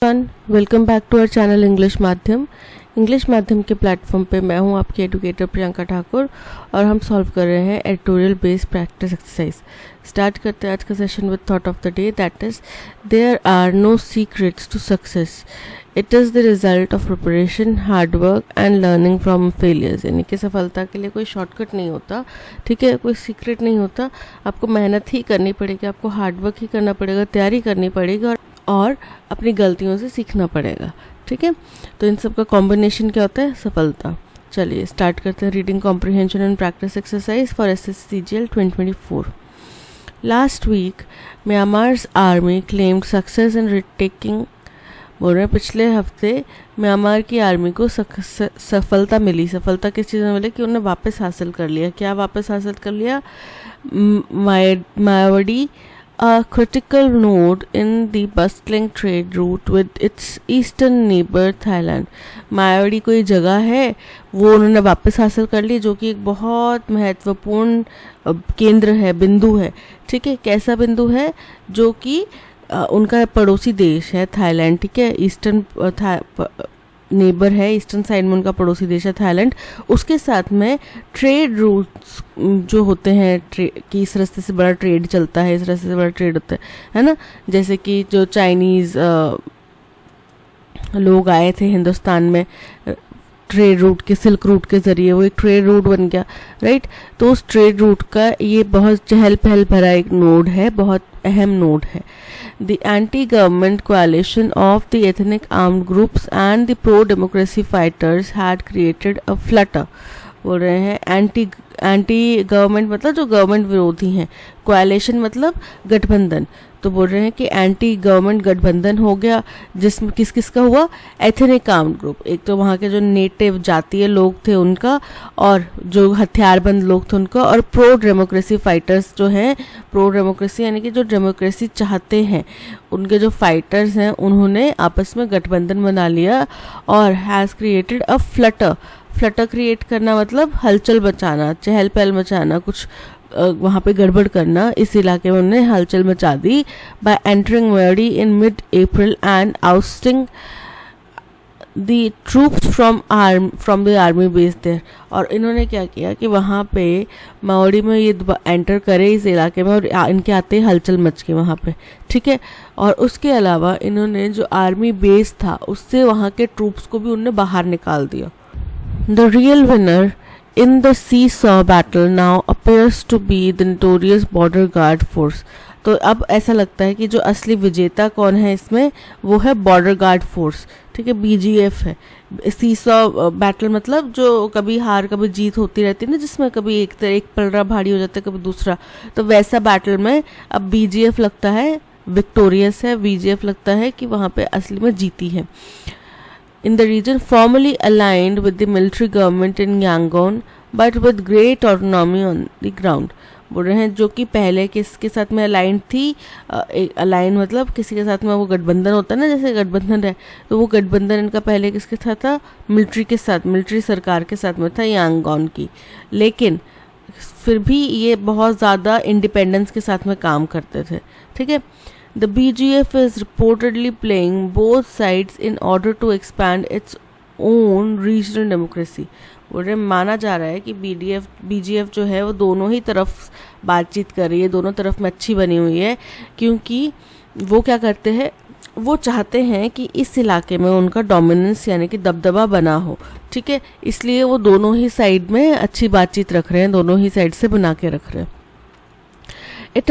Welcome back to our channel English माध्यम के platform पे मैं हूं आपकी एडुकेटर प्रियंका ठाकुर और हम सॉल्व कर रहे हैं editorial based practice exercise. Start करते हैं आज का session with thought of the day, that is there are no secrets to success, it is the result of preparation, hard work and learning from failures. यानी कि सफलता के लिए कोई शॉर्टकट नहीं होता, ठीक है, कोई सीक्रेट नहीं होता, आपको मेहनत ही करनी पड़ेगी, आपको हार्ड वर्क ही करना पड़ेगा, तैयारी करनी पड़ेगी और अपनी गलतियों से सीखना पड़ेगा, ठीक है। तो इन सब का कॉम्बिनेशन क्या होता है? सफलता। चलिए स्टार्ट करते हैं reading comprehension and practice exercise for SSCGL 2024। Last week Myanmar's army claimed success in retaking, बोल रहे हैं पिछले हफ्ते म्यांमार की आर्मी को सफलता मिली। सफलता किस चीज़ में मिली? कि उन्हें वापस हासिल कर लिया। क्या वापस हासिल कर लिया? मायावडी, a critical node in the bustling trade route with its eastern neighbor Thailand। मायावडी कोई जगह है वो उन्होंने वापस हासिल कर ली, जो कि एक बहुत महत्वपूर्ण केंद्र है, बिंदु है, ठीक है। कैसा बिंदु है? जो कि उनका पड़ोसी देश है थाईलैंड, ठीक है। ईस्टर्न नेबर है, ईस्टर्न साइड में उनका पड़ोसी देश है थाईलैंड। उसके साथ में ट्रेड रूट्स जो होते हैं कि इस रास्ते से बड़ा ट्रेड चलता है, इस रास्ते से बड़ा ट्रेड होता है ना। जैसे कि जो चाइनीज़ लोग आए थे हिंदुस्तान में ट्रेड रूट के, सिल्क रूट के ज़रिए, वो एक ट्रेड रूट बन गया, राइट। तो उस ट्रेड रूट का ये बहुत चहल पहल भरा एक नोड है, बहुत अहम नोड है। The anti-government coalition of the ethnic armed groups and the pro-democracy fighters had created a flutter। बोल रहे हैं एंटी गवर्नमेंट मतलब जो गवर्नमेंट विरोधी हैं, कोalition मतलब गठबंधन। तो बोल रहे हैं कि एंटी गवर्नमेंट गठबंधन हो गया, जिसमें किस किस का हुआ? एथनिक आर्म्ड ग्रुप, एक तो वहाँ के जो नेटिव जातीय लोग थे उनका, और जो हथियारबंद लोग थे उनका, और प्रो डेमोक्रेसी फाइटर्स जो हैं, प्रो डेमोक्रेसी यानी कि जो डेमोक्रेसी चाहते हैं उनके जो फाइटर्स हैं, उन्होंने आपस में गठबंधन बना लिया और has created a Flutter. Flutter create करना मतलब हलचल मचाना, चहल पहल मचाना, कुछ वहाँ पे गड़बड़ करना। इस इलाके में उन्होंने हलचल मचा दी by entering Myawaddy in mid April and ousting the troops from the army base there. और इन्होंने क्या किया कि वहाँ पे मायावडी में ये एंटर करे इस इलाके में, और इनके आते ही हलचल मच गई वहाँ पे, ठीक है। और उसके अलावा इन्होंने जो आर्मी बेस था उससे वहाँ के ट्रूप्स को भी उन्होंने बाहर निकाल दिया। The real winner in the seesaw battle now appears to be the notorious border guard force। तो अब ऐसा लगता है कि जो असली विजेता कौन है इसमें, वो है बॉर्डर गार्ड फोर्स, ठीक है, BGF है। सीसॉ बैटल मतलब जो कभी हार कभी जीत होती रहती है ना, जिसमें कभी एक पलड़ा भारी हो जाता है, कभी दूसरा। तो वैसा बैटल में अब BGF लगता है विक्टोरियस है, BGF लगता है कि वहाँ पे असली में जीती है। In the region formerly aligned with the military government in Yangon but with great autonomy on the ground। बोल रहे हैं जो कि पहले किसके साथ में अलाइन थी, अलाइन मतलब किसी के साथ में वो गठबंधन होता है ना, जैसे गठबंधन है, तो वो गठबंधन इनका पहले किसके साथ था? मिलिट्री के साथ, मिलिट्री सरकार के साथ में था, यांगोन की। लेकिन फिर भी ये बहुत ज़्यादा इंडिपेंडेंस के साथ में काम करते थे, ठीक है। The BGF is reportedly playing both sides in order to expand its own regional democracy। बोल रहे माना जा रहा है कि BGF जो है वो दोनों ही तरफ बातचीत कर रही है, दोनों तरफ में अच्छी बनी हुई है, क्योंकि वो क्या करते हैं, वो चाहते हैं कि इस इलाके में उनका डोमिनेंस यानी कि दबदबा बना हो, ठीक है। इसलिए वो दोनों ही साइड में अच्छी बातचीत रख रहे हैं, दोनों ही साइड से बना के रख रहे हैं। It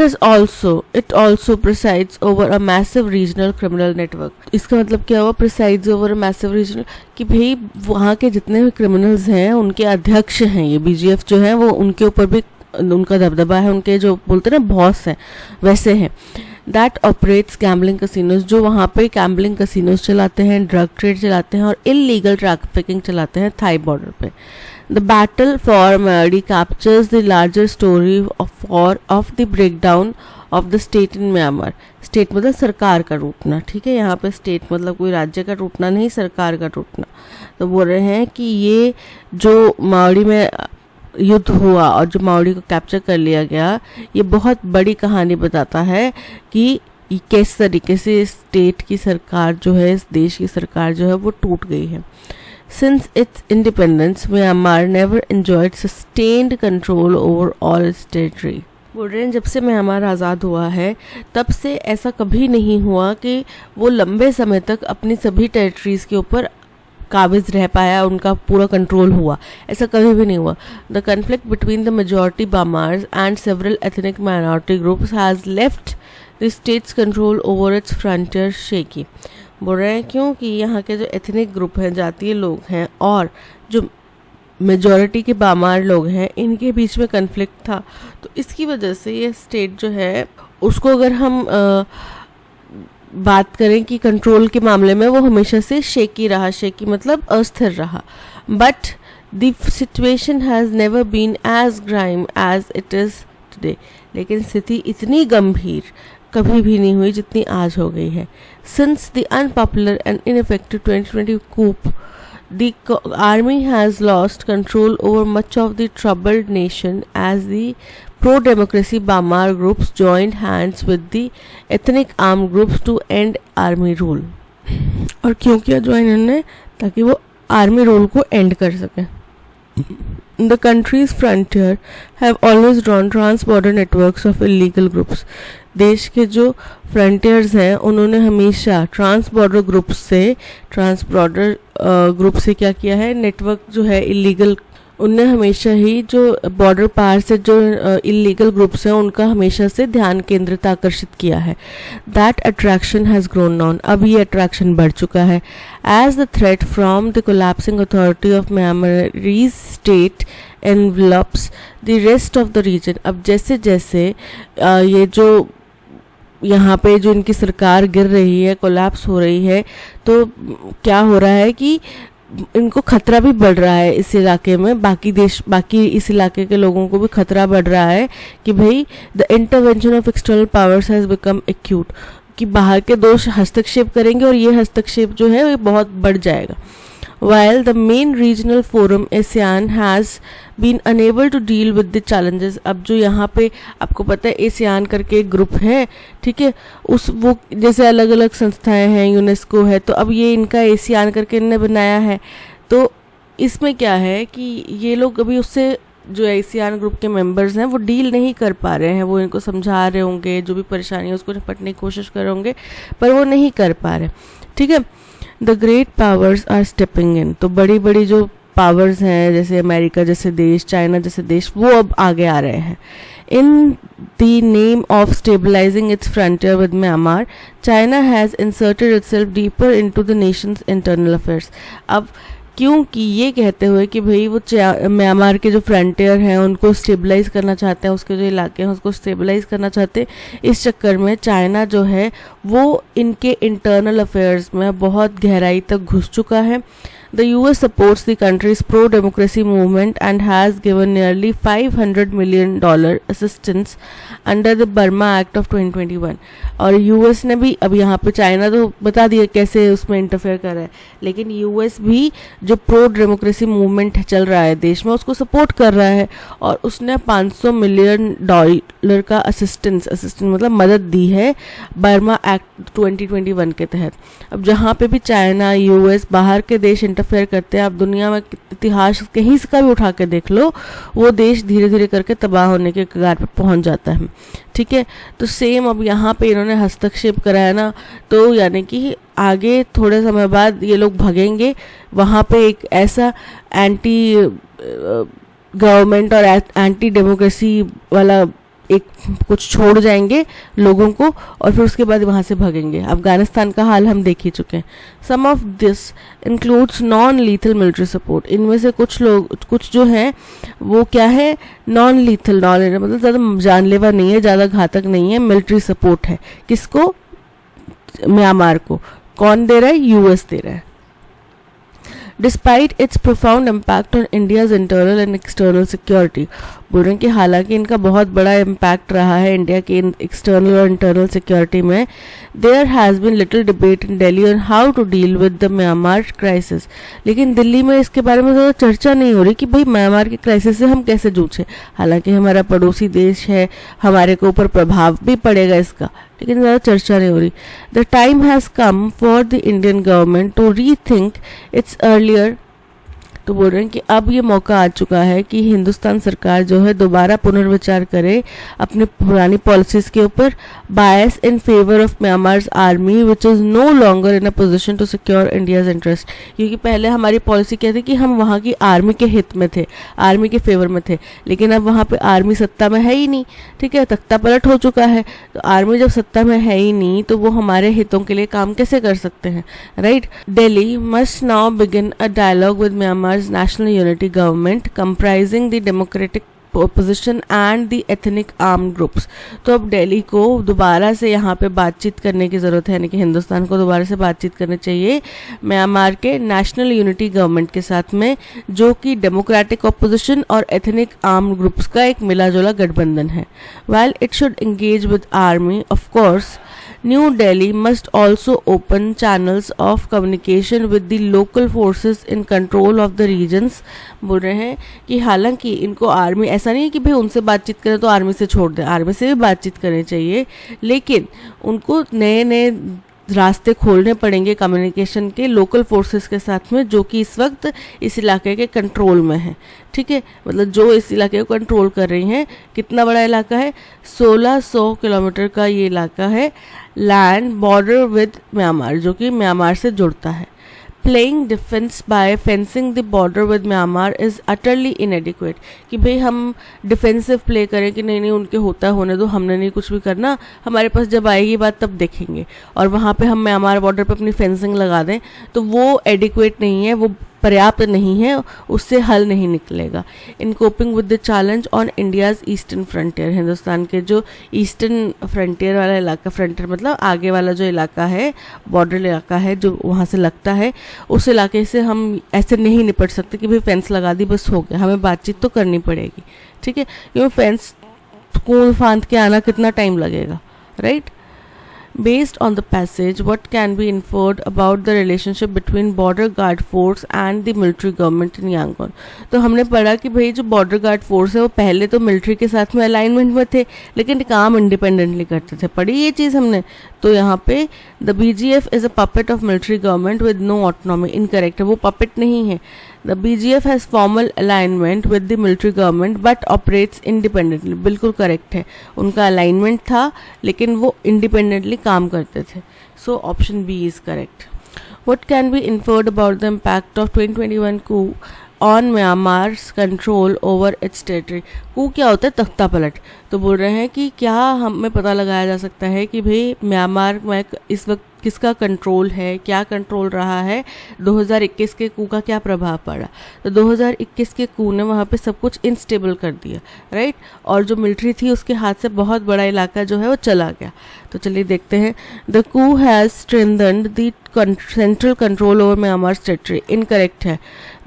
also presides over a massive regional criminal network। इसका मतलब क्या हुआ? presides over a massive regional, कि भाई वहाँ के जितने भी क्रिमिनल्स हैं उनके अध्यक्ष हैं ये BGF जो है, वो उनके ऊपर भी उनका दबदबा है, उनके जो बोलते हैं ना बॉस हैं वैसे हैं। दैट ऑपरेट्स गैम्बलिंग कसिनोज, जो वहाँ पे गैम्बलिंग कसिनोज चलाते हैं, ड्रग ट्रेड चलाते हैं और इलीगल ट्रैफिकिंग चलाते हैं थाई बॉर्डर पे। The battle for Mayaudi captures the larger story of the breakdown of the state in Myanmar। State मतलब सरकार का टूटना, ठीक है। यहाँ पे स्टेट मतलब कोई राज्य का टूटना नहीं, सरकार का टूटना। तो बोल रहे हैं कि ये जो मायावडी में युद्ध हुआ और जो मायावडी को कैप्चर कर लिया गया, ये बहुत बड़ी कहानी बताता है कि किस तरीके से स्टेट की सरकार जो है, इस देश की सरकार जो है वो टूट गई है। Since its independence, Myanmar never enjoyed sustained control over all its territory. बोल रहे हैं जब से म्यांमार आज़ाद हुआ है तब से ऐसा कभी नहीं हुआ कि वो लंबे समय तक अपनी सभी टेरिटरीज के ऊपर काबिज रह पाया, उनका पूरा कंट्रोल हुआ, ऐसा कभी भी नहीं हुआ। The conflict between the majority Bamars and several ethnic minority groups has left the state's control over its frontier shaky. बोल रहे हैं क्योंकि यहाँ के जो एथनिक ग्रुप हैं, जातीय लोग हैं, और जो मेजॉरिटी के बामार लोग हैं, इनके बीच में कन्फ्लिक्ट था, तो इसकी वजह से ये स्टेट जो है उसको अगर हम बात करें कि कंट्रोल के मामले में वो हमेशा से शेकी रहा, शेकी मतलब अस्थिर रहा। But the situation has never been as grim as it is today. लेकिन स्थिति इतनी गंभीर कभी भी नहीं हुई जितनी आज हो गई है। Since the unpopular and ineffective 2020 coup, the army has lost control over much of the troubled nation as the pro-democracy Bamar groups joined hands with the ethnic armed groups to end army rule. और क्यों किया join इन्होंने? ताकि वो army rule को and कर सकें। The country's frontier have always drawn trans-border networks of illegal groups. देश के जो फ्रंटियर्स हैं उन्होंने हमेशा ट्रांस बॉर्डर ग्रुप से क्या किया है, नेटवर्क जो है इलीगल, उनने हमेशा ही जो बॉर्डर पार से जो इलीगल ग्रुप्स हैं उनका हमेशा से ध्यान केंद्रित आकर्षित किया है। That attraction has grown down. अब ये अट्रैक्शन बढ़ चुका है। As the threat from the collapsing authority of Myanmarese state envelops the rest of the region. अब जैसे जैसे ये जो यहाँ पे जो इनकी सरकार गिर रही है, कोलैप्स हो रही है, तो क्या हो रहा है कि इनको खतरा भी बढ़ रहा है इस इलाके में, बाकी इस इलाके के लोगों को भी खतरा बढ़ रहा है कि भाई the intervention of external powers has become acute, कि बाहर के दोष हस्तक्षेप करेंगे और ये हस्तक्षेप जो है वो बहुत बढ़ जाएगा। While the main regional forum ASEAN has been unable to deal with the challenges, अब जो यहाँ पे आपको पता है ASEAN करके एक ग्रुप है, ठीक है, वो जैसे अलग अलग संस्थाएं हैं, यूनेस्को है, तो अब ये इनका ASEAN करके इन्होंने बनाया है। तो इसमें क्या है कि ये लोग अभी उससे जो ASEAN ग्रुप के मेंबर्स हैं वो डील नहीं कर पा रहे हैं, वो इनको समझा रहे होंगे, जो भी परेशानी है उसको निपटने की कोशिश कर रहे होंगे, पर वो नहीं कर पा रहे, ठीक है। The great powers are stepping in, तो बड़ी बड़ी जो पावर्स हैं जैसे अमेरिका जैसे देश, चाइना जैसे देश, वो अब आगे आ रहे हैं। In the name of stabilising its frontier with Myanmar, China has inserted itself deeper into the nation's internal affairs. अब क्योंकि ये कहते हुए कि भाई वो म्यांमार के जो फ्रंटियर हैं उनको स्टेबलाइज करना चाहते हैं, उसके जो इलाके हैं उसको स्टेबलाइज करना चाहते हैं, इस चक्कर में चाइना जो है वो इनके इंटरनल अफेयर्स में बहुत गहराई तक घुस चुका है। The US supports the country's pro-democracy movement and has given nearly $500 million assistance under the Burma Act of 2021. और US ने भी, अब यहाँ पे चाइना तो बता दिया कैसे उसमें इंटरफेयर कर रहा है, लेकिन US भी जो प्रो डेमोक्रेसी मूवमेंट चल रहा है देश में उसको सपोर्ट कर रहा है, और उसने $500 मिलियन का असिस्टेंस मतलब मदद दी है बर्मा एक्ट 2021 के तहत। अब जहाँ पे भी चाइना, US, बाहर के देश इंटरफेयर करते हैं, आप दुनिया में इतिहास कहीं से का भी उठा के देख लो, वो देश धीरे धीरे करके तबाह होने के कगार पर पहुंच जाता है, ठीक है। तो सेम अब यहाँ पे इन्होंने हस्तक्षेप करा है ना, तो यानी कि आगे थोड़े समय बाद ये लोग भागेंगे, वहाँ पे एक ऐसा एंटी गवर्नमेंट और एंटी डेमोक्रेसी वाला एक कुछ छोड़ जाएंगे लोगों को, और फिर उसके बाद वहाँ से भागेंगे। अफगानिस्तान का हाल हम देख ही चुके हैं। Some of this includes non lethal military support. इनमें से कुछ जो हैं वो क्या है, नॉन लीथल, मतलब ज़्यादा जानलेवा नहीं है, ज़्यादा घातक नहीं है, मिलिट्री सपोर्ट है। किसको? म्यांमार को। कौन दे रहा है? US दे रहा है। Despite its profound impact on India's internal and external security, बोल रहे हैं कि हालांकि इनका बहुत बड़ा इम्पैक्ट रहा है इंडिया के एक्सटर्नल और इंटरनल सिक्योरिटी में, there has been little debate in Delhi on how to deal with the Myanmar crisis. लेकिन दिल्ली में इसके बारे में ज़्यादा चर्चा नहीं हो रही कि भाई म्यांमार के क्राइसिस से हम कैसे जूझे। हालांकि हमारा पड़ोसी देश है, हमारे को ऊपर प्रभाव भी पड़ेगा इसका, लेकिन ज़्यादा चर्चा नहीं हो रही। The time has come for the Indian government to rethink its earlier. तो बोल रहे हैं कि अब ये मौका आ चुका है कि हिंदुस्तान सरकार जो है दोबारा पुनर्विचार करे अपनी पुरानी पॉलिसीज के ऊपर, bias in favour of Myanmar's army which is no longer in a position to secure India's interest. क्योंकि पहले हमारी पॉलिसी क्या थी कि हम वहाँ की आर्मी के हित में थे, आर्मी के फेवर में थे, लेकिन अब वहाँ पे आर्मी सत्ता में है ही नहीं, ठीक है, तख्ता पलट हो चुका है। तो आर्मी जब सत्ता में है ही नहीं तो वो हमारे हितों के लिए काम कैसे कर सकते हैं, right. Delhi must now begin a dialogue with Myanmar national unity government comprising the democratic opposition and the ethnic armed groups। तो अब दिल्ली को दोबारा से यहाँ पे बातचीत करने की ज़रूरत है, यानी कि हिंदुस्तान को दोबारा से बातचीत करनी चाहिए म्यांमार के नेशनल यूनिटी गवर्नमेंट के साथ में, जो कि डेमोक्रेटिक ऑपोजिशन और एथनिक आर्म्ड ग्रुप्स का एक मिला जुला गठबंधन है। while it should engage with army, of course, New Delhi must also open channels of communication with the local forces in control of the regions। बोल रहे हैं कि हालांकि इनको आर्मी, ऐसा नहीं है कि भाई उनसे बातचीत करें तो आर्मी से छोड़ दें, आर्मी से भी बातचीत करनी चाहिए, लेकिन उनको नए नए रास्ते खोलने पड़ेंगे कम्युनिकेशन के लोकल फोर्सेस के साथ में, जो कि इस वक्त इस इलाके के कंट्रोल में है, ठीक है। मतलब जो इस इलाके को कंट्रोल कर रही हैं। कितना बड़ा इलाका है, 1600 किलोमीटर का ये इलाका है, लैंड बॉर्डर विद म्यांमार, जो कि म्यांमार से जुड़ता है। Playing defence bye fencing the border with Myanmar is utterly इनएडिक्वेट। कि भाई हम डिफेंसिव प्ले करें कि नहीं नहीं उनके होता होने दो, हमने नहीं कुछ भी करना, हमारे पास जब आएगी बात तब देखेंगे, और वहाँ पे हम म्यांमार बॉर्डर पे अपनी फेंसिंग लगा दें, तो वो एडिक्वेट नहीं है, वो पर्याप्त नहीं है, उससे हल नहीं निकलेगा। In coping with the challenge on India's eastern frontier, Hindustan के जो ईस्टर्न फ्रंटियर वाला इलाका, फ्रंटियर मतलब आगे वाला जो इलाका है, बॉर्डर इलाका है जो वहाँ से लगता है, उस इलाके से हम ऐसे नहीं निपट सकते कि भाई फेंस लगा दी बस हो गया, हमें बातचीत तो करनी पड़ेगी, ठीक है। क्योंकि फेंस कूद फांद के आना कितना टाइम लगेगा, right. Based on the passage, what can be inferred about the relationship between border guard force and the military government in Yangon? तो हमने पढ़ा कि भाई जो बॉर्डर गार्ड फोर्स है वो पहले तो मिलिट्री के साथ में अलाइनमेंट में थे, लेकिन काम इंडिपेंडेंटली करते थे, पढ़ी ये चीज़ हमने। तो यहाँ पे the BGF is a puppet of military government with no autonomy, incorrect है, वो पपेट नहीं है। The BGF has formal alignment with the military government but operates independently, बिल्कुल करेक्ट है, उनका अलाइनमेंट था लेकिन वो इंडिपेंडेंटली काम करते थे। So option B is correct. What can be inferred about the impact of 2021 coup on Myanmar's control over its territory? coup क्या होता है, तख्ता पलट। तो बोल रहे हैं कि क्या हमें पता लगाया जा सकता है कि भाई म्यांमार में इस वक्त किसका कंट्रोल है, क्या कंट्रोल रहा है, 2021 के कू का क्या प्रभाव पड़ा। तो 2021 के कू ने वहाँ पे सब कुछ इनस्टेबल कर दिया, राइट, और जो मिलिट्री थी उसके हाथ से बहुत बड़ा इलाका जो है वो चला गया। तो चलिए देखते हैं। The coup has strengthened the central control over Myanmar's territory, incorrect है।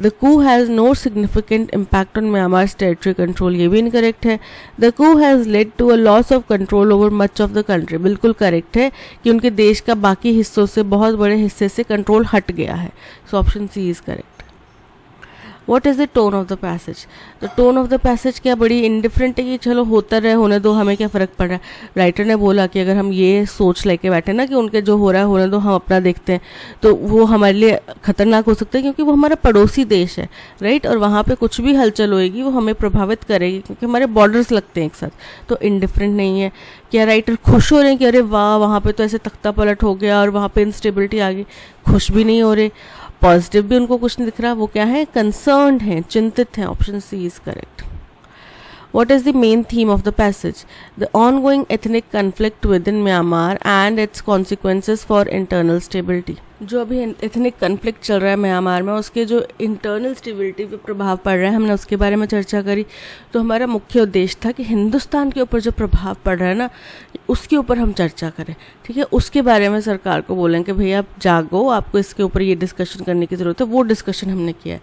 The coup has no significant impact on Myanmar's territory control, ये भी इनकरेक्ट है। The coup has led to a loss of control over much of the country, बिल्कुल correct है कि उनके देश का बाकी हिस्सों से, बहुत बड़े हिस्से से कंट्रोल हट गया है। So option C is correct. What is the tone of the passage? तो टोन ऑफ द पैसेज क्या बड़ी इंडिफरेंट है कि चलो होता रहे, होने दो, हमें क्या फ़र्क पड़ रहा है। राइटर ने बोला कि अगर हम ये सोच लेके बैठे ना कि उनके जो हो रहा है होने दो, हम अपना देखते हैं, तो वो हमारे लिए ख़तरनाक हो सकता है, क्योंकि वो हमारा पड़ोसी देश है, राइट, और वहाँ पे कुछ भी हलचल होएगी वो हमें प्रभावित करेगी, क्योंकि हमारे बॉर्डर्स लगते हैं एक साथ। तो इंडिफरेंट नहीं है। क्या राइटर खुश हो रहे हैं कि अरे वाह वहाँ पे तो ऐसे तख्ता पलट हो गया और वहाँ पे इंस्टेबिलिटी आ गई? खुश भी नहीं हो रहे, पॉजिटिव भी उनको कुछ नहीं दिख रहा, वो क्या है, कंसर्न्ड हैं, चिंतित हैं। Option C is correct. What is the main theme of the passage? The ongoing ethnic conflict within Myanmar and its consequences for internal stability. जो अभी एथनिक कन्फ्लिक्ट चल रहा है म्यांमार में, उसके जो इंटरनल स्टेबिलिटी पे प्रभाव पड़ रहा है, हमने उसके बारे में चर्चा करी। तो हमारा मुख्य उद्देश्य था कि हिंदुस्तान के ऊपर जो प्रभाव पड़ रहा है ना, उसके ऊपर हम चर्चा करें, ठीक है। उसके बारे में सरकार को बोलें कि भैया आप जागो, आपको इसके ऊपर ये डिस्कशन करने की ज़रूरत है। वो डिस्कशन हमने किया है।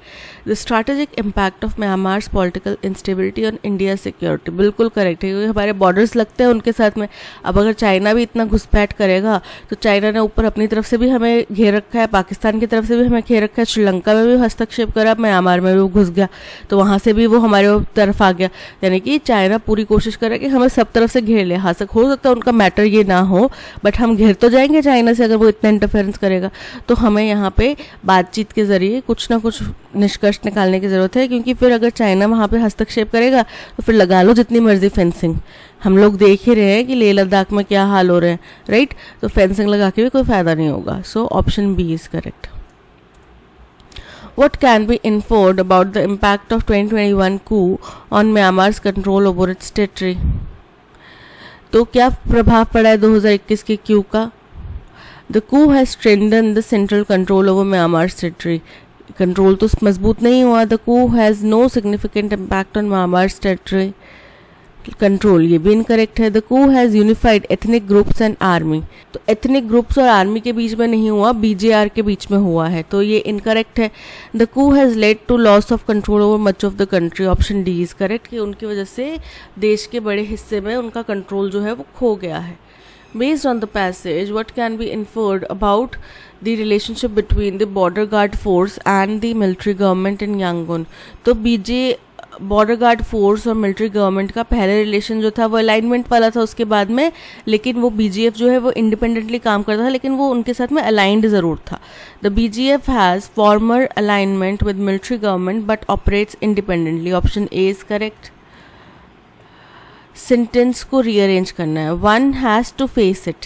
The strategic impact of Myanmar's political instability on India security, बिल्कुल करेक्ट है, क्योंकि हमारे बॉर्डर्स लगते हैं उनके साथ में। अब अगर चाइना भी इतना घुसपैठ करेगा तो चाइना ने ऊपर अपनी तरफ से भी हमें घेर रखा है, पाकिस्तान की तरफ से भी हमें घेर रखा है, श्रीलंका में भी हस्तक्षेप करा, म्यांमार में भी वो घुस गया, तो वहाँ से भी वो हमारे तरफ आ गया। यानी कि चाइना पूरी कोशिश करे कि हमें सब तरफ से घेर ले। हाँ, हो सकता है उनका मैटर ये ना हो, बट हम घेर तो जाएंगे चाइना से अगर वो इतना इंटरफेरेंस करेगा। तो हमें यहाँ पे बातचीत के जरिए कुछ ना कुछ निष्कर्ष निकालने की ज़रूरत है, क्योंकि फिर अगर चाइना वहाँ पे हस्तक्षेप करेगा तो फिर लगा लो जितनी मर्जी फेंसिंग। हम लोग देख ही रहे हैं कि लेह लद्दाख में क्या हाल हो रहे हैं, राइट। तो फेंसिंग लगा के भी कोई फ़ायदा नहीं होगा। So option B is correct. What can be inferred about the impact of 2021 coup on Myanmar's control over its territory? तो क्या प्रभाव पड़ा है 2021 के क्यू का? The coup has strengthened the central control over Myanmar's territory. Control तो मजबूत नहीं हुआ। The coup has no significant impact on Myanmar's territory. Control, ये भी इनकरेक्ट है। The coup has unified ethnic groups and army, तो ethnic groups और army के बीच में नहीं हुआ, बीजेआर के बीच में हुआ है, तो ये इनकरेक्ट है। The coup has led to loss of control over much of the country, option D is correct, कि उनकी वजह से देश के बड़े हिस्से में उनका कंट्रोल जो है वो खो गया है। Based on the passage, what can be inferred about the relationship between the border guard force and the military government in Yangon? तो बॉर्डर गार्ड फोर्स और मिलिट्री गवर्नमेंट का पहले रिलेशन जो था वो अलाइनमेंट वाला था उसके बाद में, लेकिन वो बीजीएफ जो है वो इंडिपेंडेंटली काम करता था, लेकिन वो उनके साथ में अलाइंड ज़रूर था। The BGF has former alignment with military government but operates independently, option A is correct. Sentence को रीअरेंज करना है। One has to face it,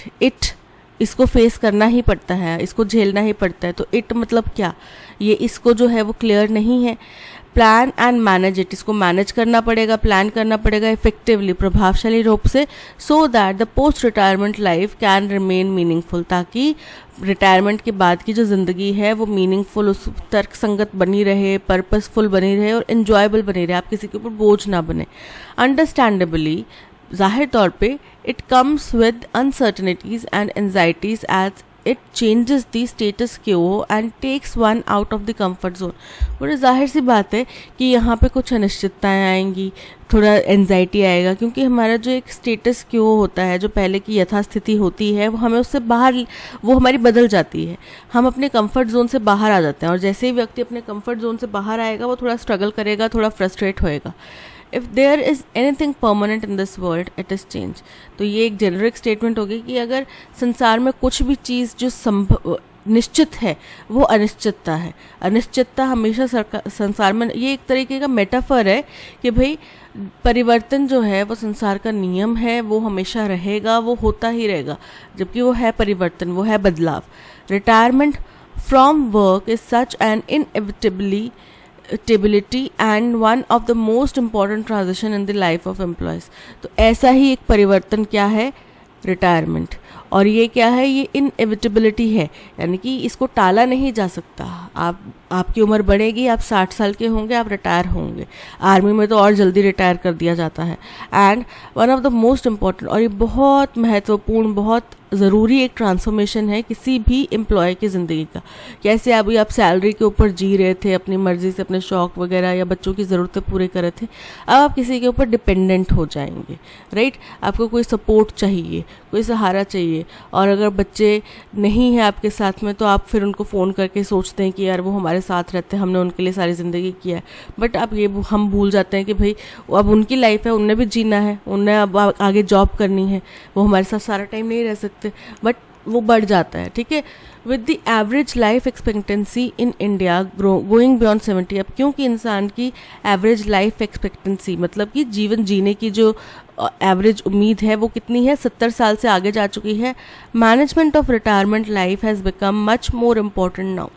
इसको फेस करना ही पड़ता है, इसको झेलना ही पड़ता है, तो इट मतलब क्या, ये इसको जो है वो क्लियर नहीं है। प्लान एंड मैनेज इट, इसको मैनेज करना पड़ेगा, प्लान करना पड़ेगा इफेक्टिवली, प्रभावशाली रूप से, so that the post retirement life can remain meaningful, ताकि रिटायरमेंट के बाद की जो ज़िंदगी है वो मीनिंगफुल, उस तर्क संगत बनी रहे, पर्पसफुल बनी रहे और इन्जॉयबल बनी रहे, आप किसी के ऊपर बोझ ना बने। अंडरस्टैंडेबली, जाहिर तौर पे, it comes with uncertainties and anxieties as it changes the status quo and takes one out of the comfort zone. बड़ी जाहिर सी बात है कि यहाँ पे कुछ अनिश्चितताएँ आएंगी, थोड़ा एंजाइटी आएगा, क्योंकि हमारा जो एक स्टेटस क्यो होता है, जो पहले की यथास्थिति होती है, वो हमें उससे बाहर, वो हमारी बदल जाती है, हम अपने कंफर्ट जोन से बाहर आ जाते हैं, और जैसे ही व्यक्ति अपने कंफर्ट जोन से बाहर आएगा वो थोड़ा स्ट्रगल करेगा, थोड़ा फ्रस्ट्रेट होएगा। If there is anything permanent in this world it is change. तो ये एक जेनरिक स्टेटमेंट होगी कि अगर संसार में कुछ भी चीज़ जो निश्चित है वो अनिश्चितता है। अनिश्चितता हमेशा संसार में, ये एक तरीके का मेटाफर है कि भाई परिवर्तन जो है वो संसार का नियम है, वो हमेशा रहेगा, वो होता ही रहेगा, जबकि वो है परिवर्तन, वो है बदलाव। Retirement from work is such an inevitability and one of the most important transition in the life of employees. तो ऐसा ही एक परिवर्तन क्या है, रिटायरमेंट। और ये क्या है, ये इनएविटेबिलिटी है, यानी कि इसको टाला नहीं जा सकता। आपकी उम्र बढ़ेगी, आप 60 साल के होंगे, आप रिटायर होंगे। आर्मी में तो और जल्दी रिटायर कर दिया जाता है। And one of the most important, और ये बहुत महत्वपूर्ण, बहुत ज़रूरी एक ट्रांसफॉर्मेशन है किसी भी एम्प्लॉय की ज़िंदगी का। कैसे अभी आप सैलरी के ऊपर जी रहे थे, अपनी मर्ज़ी से अपने शौक़ वगैरह या बच्चों की ज़रूरतें पूरे कर रहे थे, अब आप किसी के ऊपर डिपेंडेंट हो जाएंगे, राइट। आपको कोई सपोर्ट चाहिए, कोई सहारा चाहिए, और अगर बच्चे नहीं हैं आपके साथ में तो आप फिर उनको फ़ोन करके सोचते हैं कि यार वो हमारे साथ रहते हैं, हमने उनके लिए सारी ज़िंदगी किया है। बट अब ये हम भूल जाते हैं कि भाई अब उनकी लाइफ है, उन्हें भी जीना है, उन्हें अब आगे जॉब करनी है, वो हमारे साथ सारा टाइम नहीं रह सकते, बट वो बढ़ जाता है, ठीक है। With the average life expectancy in India going beyond 70, अब क्योंकि इंसान की एवरेज लाइफ एक्सपेक्टेंसी मतलब कि जीवन जीने की जो एवरेज उम्मीद है वो कितनी है, 70 साल से आगे जा चुकी है। Management of retirement life has become much more important now.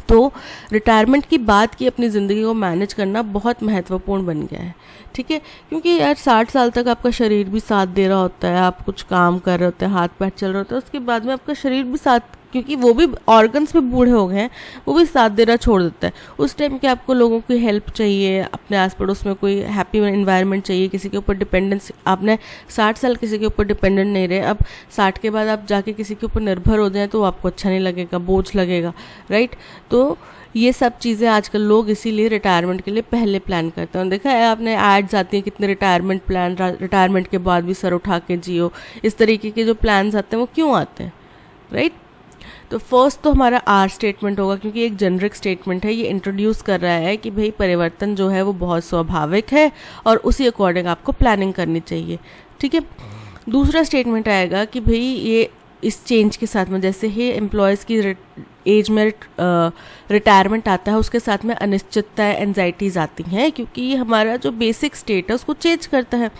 तो रिटायरमेंट की बात की अपनी ज़िंदगी को मैनेज करना बहुत महत्वपूर्ण बन गया है, ठीक है। क्योंकि यार 60 साल तक आपका शरीर भी साथ दे रहा होता है, आप कुछ काम कर रहे होते हैं, हाथ पैर चल रहे होते हैं, उसके बाद में आपका शरीर भी साथ क्योंकि वो भी ऑर्गन्स में बूढ़े हो गए हैं, वो भी साथ देना छोड़ देता है। उस टाइम के आपको लोगों की हेल्प चाहिए, अपने आस पड़ोस में कोई हैप्पी इन्वायरमेंट चाहिए, किसी के ऊपर डिपेंडेंस, आपने 60 साल किसी के ऊपर डिपेंडेंट नहीं रहे, अब 60 के बाद आप जाके किसी के ऊपर निर्भर हो जाए तो आपको अच्छा नहीं लगेगा, बोझ लगेगा, राइट। तो ये सब चीज़ें आजकल लोग इसीलिए रिटायरमेंट के लिए पहले प्लान करते हैं। देखा है आपने, एड्स आती हैं कितने रिटायरमेंट प्लान, रिटायरमेंट के बाद भी सर उठा के जियो, इस तरीके के जो प्लान्स आते हैं वो क्यों आते हैं, राइट। तो फर्स्ट तो हमारा आर स्टेटमेंट होगा, क्योंकि एक जेनरिक स्टेटमेंट है, ये इंट्रोड्यूस कर रहा है कि भाई परिवर्तन जो है वो बहुत स्वाभाविक है और उसी अकॉर्डिंग आपको प्लानिंग करनी चाहिए, ठीक है। दूसरा स्टेटमेंट आएगा कि भाई ये इस चेंज के साथ में, जैसे ही एम्प्लॉयज़ की एज में रिटायरमेंट आता है, उसके साथ में अनिश्चितता, एंजाइटीज़ आती हैं, क्योंकि ये हमारा जो बेसिक स्टेट है उसको चेंज करता है।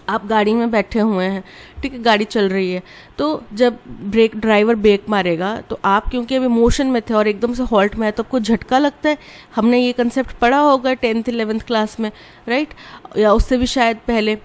आप गाड़ी में बैठे हुए हैं, ठीक है, गाड़ी चल रही है, तो जब ड्राइवर ब्रेक मारेगा तो आप क्योंकि अभी मोशन में थे और एकदम से हॉल्ट में है तो आपको झटका लगता है। हमने ये कंसेप्ट पढ़ा होगा 10th 11th क्लास में, राइट, या उससे भी शायद पहले।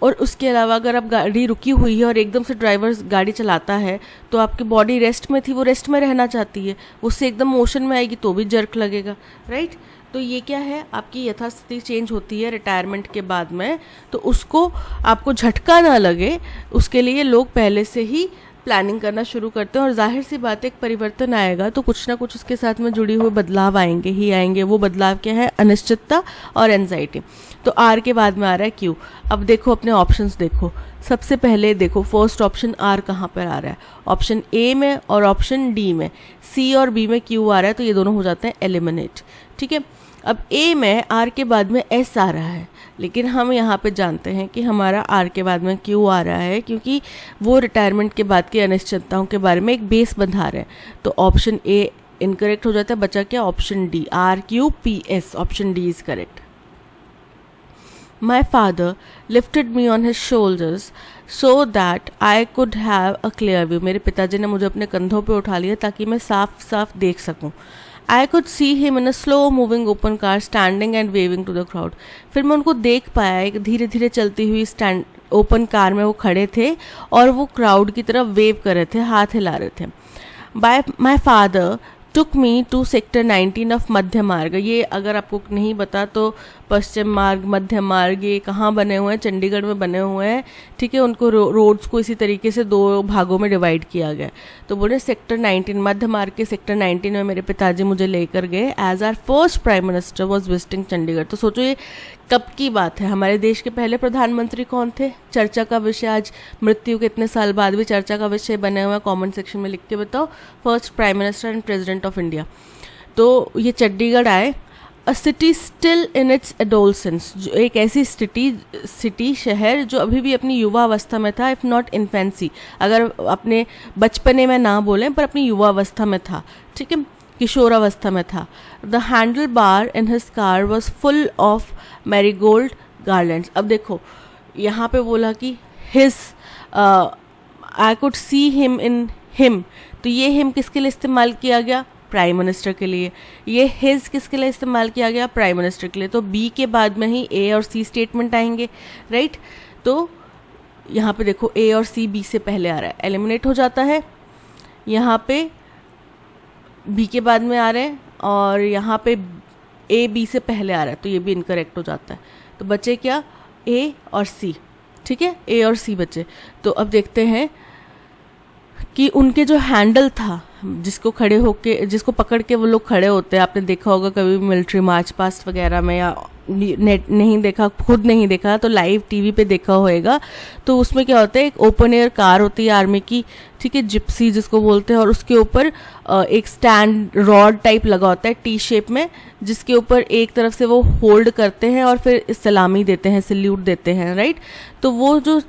और उसके अलावा अगर आप गाड़ी रुकी हुई है और एकदम से ड्राइवर गाड़ी चलाता है तो आपकी बॉडी रेस्ट में थी, वो रेस्ट में रहना चाहती है, उससे एकदम मोशन में आएगी तो भी जर्क लगेगा, राइट। तो ये क्या है, आपकी यथास्थिति चेंज होती है रिटायरमेंट के बाद में, तो उसको आपको झटका ना लगे उसके लिए लोग पहले से ही प्लानिंग करना शुरू करते हैं। और जाहिर सी बात है, एक परिवर्तन आएगा तो कुछ ना कुछ उसके साथ में जुड़ी हुए बदलाव आएंगे ही आएंगे। वो बदलाव क्या है, अनिश्चितता और एंजाइटी। तो आर के बाद में आ रहा है क्यू। अब देखो अपने ऑप्शंस देखो, सबसे पहले देखो फर्स्ट ऑप्शन आर कहाँ पर आ रहा है, ऑप्शन ए में और ऑप्शन डी में। सी और बी में क्यू आ रहा है तो ये दोनों हो जाते हैं एलिमिनेट, ठीक है। अब ए में आर के बाद में एस आ रहा है, लेकिन हम यहाँ पे जानते हैं कि हमारा आर के बाद में क्यू आ रहा है, क्योंकि वो रिटायरमेंट के बाद की अनिश्चितताओं के बारे में एक बेस बंधा रहे हैं। तो ऑप्शन ए इनकरेक्ट हो जाता है, बचा क्या, option D, R Q P S, option D is correct. My father lifted me on his shoulders so that I could have a clear view. मेरे पिताजी ने मुझे अपने कंधों पे उठा लिया ताकि मैं साफ साफ देख सकूं। I could see him in a slow moving open car standing and waving to the crowd. फिर मैं उनको देख पाया, एक धीरे धीरे चलती हुई ओपन कार में वो खड़े थे और वो क्राउड की तरफ वेव कर रहे थे, हाथ हिला रहे थे। My father took me to sector 19 of Madhya Marg. ये अगर आपको नहीं पता तो पश्चिम मार्ग, मध्य मार्ग, ये कहाँ बने हुए हैं, चंडीगढ़ में बने हुए हैं, ठीक है। उनको रोड्स को इसी तरीके से 2 भागों में डिवाइड किया गया। तो बोले सेक्टर 19, मध्य मार्ग के सेक्टर 19 में मेरे पिताजी मुझे लेकर गए as our first prime minister was visiting Chandigarh. तो सोचो ये कब की बात है, हमारे देश के पहले प्रधानमंत्री कौन थे, चर्चा का विषय, आज मृत्यु के इतने साल बाद भी चर्चा का विषय बने हुए, कमेंट सेक्शन में लिख के बताओ। First prime minister and president of India. तो ये चंडीगढ़ आए। अ city still in its adolescence, जो एक ऐसी सिटी शहर जो अभी भी अपनी युवा अवस्था में था, इफ़ नॉट इन्फेंसी, अगर अपने बचपने में ना बोलें पर अपनी युवा अवस्था में था, ठीक है, किशोर अवस्था में था। The handle bar in his car was full of marigold garlands. अब देखो यहाँ पे बोला कि his, I could see him in him, तो ये हिम किसके लिए इस्तेमाल किया गया, प्राइम मिनिस्टर के लिए। ये हिज किसके लिए इस्तेमाल किया गया, प्राइम मिनिस्टर के लिए। तो बी के बाद में ही ए और सी स्टेटमेंट आएंगे, राइट। तो यहाँ पे देखो ए और सी बी से पहले आ रहा है, एलिमिनेट हो जाता है। यहाँ पे बी के बाद में आ रहे हैं और यहाँ पे ए बी से पहले आ रहा है, तो ये भी इनकरेक्ट हो जाता है। तो बचे क्या, ए और सी, ठीक है, ए और सी बचे। तो अब देखते हैं कि उनके जो हैंडल था, जिसको खड़े होके, जिसको पकड़ के वो लोग खड़े होते हैं, आपने देखा होगा कभी मिलिट्री मार्च पास्ट वगैरह में, या नेट नहीं देखा, खुद नहीं देखा तो लाइव टीवी पे देखा होएगा। तो उसमें क्या होता है, एक ओपन एयर कार होती है आर्मी की, ठीक है, जिप्सी जिसको बोलते हैं, और उसके ऊपर एक स्टैंड रॉड टाइप लगा होता है टी शेप में, जिसके ऊपर एक तरफ से वो होल्ड करते हैं और फिर सलामी देते हैं, सल्यूट देते हैं, राइट। तो वो जो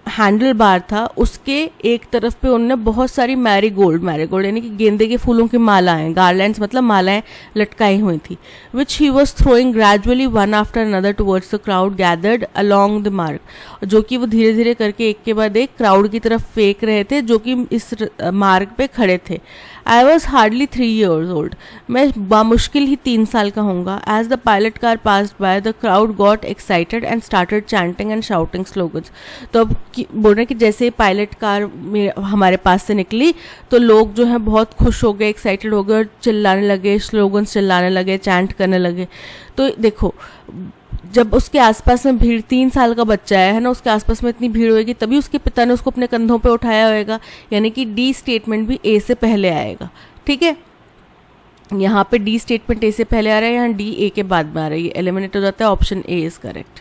हैंडल बार था उसके एक तरफ पे उन्होंने बहुत सारी मैरीगोल्ड यानी कि गेंदे के फूलों की मालाएं, गार्लैंड्स मतलब मालाएं लटकाई हुई थी, which he was throwing gradually one after another towards the crowd gathered along the Marg, जो कि वो धीरे धीरे करके एक के बाद एक क्राउड की तरफ फेंक रहे थे जो कि इस मार्ग पे खड़े थे। I was hardly 3 years old. मैं बामुश्किल ही 3 साल का होऊंगा. As the pilot car passed by the crowd got excited and started chanting and shouting slogans. तो अब बोल रहे हैं कि जैसे पायलट कार हमारे पास से निकली तो लोग जो हैं बहुत खुश हो गए, एक्साइटेड हो गए और चिल्लाने लगे, स्लोगन्स चिल्लाने लगे, चैंट करने लगे. तो देखो, जब उसके आसपास में भीड़, 3 साल का बच्चा है ना, उसके आसपास में इतनी भीड़ होगी तभी उसके पिता ने उसको अपने कंधों पे उठाया होगा. यानी कि डी स्टेटमेंट भी ए से पहले आएगा. ठीक है, यहाँ पे डी स्टेटमेंट ए से पहले आ रहा है, यहाँ डी ए के बाद में आ रही है. एलिमिनेट हो जाता है. Option A is correct.